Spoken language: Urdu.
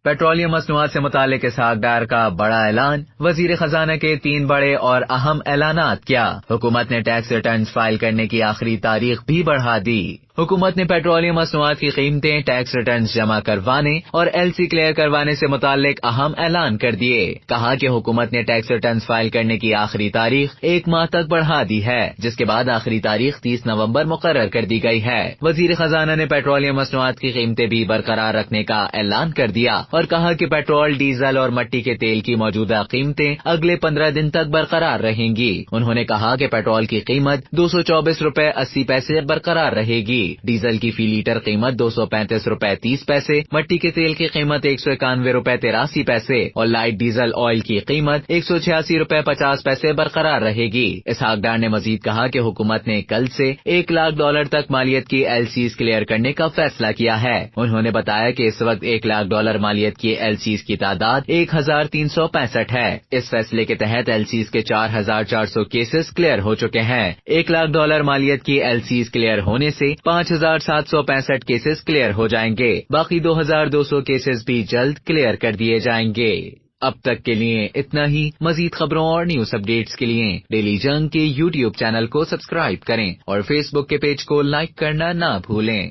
پیٹرولیم مصنوعات سے متعلق اسحاق ڈار کا بڑا اعلان، وزیر خزانہ کے 3 بڑے اور اہم اعلانات کیا؟ حکومت نے ٹیکس ریٹرنز فائل کرنے کی آخری تاریخ بھی بڑھا دی۔ حکومت نے پیٹرولیم مصنوعات کی قیمتیں، ٹیکس ریٹرنز جمع کروانے اور ایل سی کلیئر کروانے سے متعلق اہم اعلان کر دیے۔ کہا کہ حکومت نے ٹیکس ریٹرنز فائل کرنے کی آخری تاریخ 1 ماہ تک بڑھا دی ہے، جس کے بعد آخری تاریخ 30 نومبر مقرر کر دی گئی ہے۔ وزیر خزانہ نے پیٹرولیم مصنوعات کی قیمتیں بھی برقرار رکھنے کا اعلان کر دیا اور کہا کہ پیٹرول، ڈیزل اور مٹی کے تیل کی موجودہ قیمتیں اگلے 15 دن تک برقرار رہیں گی۔ انہوں نے کہا کہ پیٹرول کی قیمت 224 روپے 80 پیسے برقرار رہے گی، ڈیزل کی فی لیٹر قیمت 235 روپے 30 پیسے، مٹی کے تیل کی قیمت 191 روپے 83 پیسے اور لائٹ ڈیزل آئل کی قیمت 186 روپے 50 پیسے برقرار رہے گی۔ اسحاق ڈار نے مزید کہا کہ حکومت نے کل سے $1 لاکھ تک مالیت کی ایل سیز کلیئر کرنے کا فیصلہ کیا ہے۔ انہوں نے بتایا کہ اس وقت $1 لاکھ مالیت کی ایل سیز کی تعداد 1365 ہے۔ اس فیصلے کے تحت ایل سیز کے 4400 کیسز کلیئر ہو چکے ہیں۔ $1 لاکھ مالیت کی ایل سیز کلیئر ہونے سے 5765 کیسز کلیئر ہو جائیں گے، باقی 2200 کیسز بھی جلد کلیئر کر دیے جائیں گے۔ اب تک کے لیے اتنا ہی۔ مزید خبروں اور نیوز اپڈیٹس کے لیے ڈیلی جنگ کے YouTube چینل کو سبسکرائب کریں اور فیس بک کے پیج کو لائک کرنا نہ بھولیں۔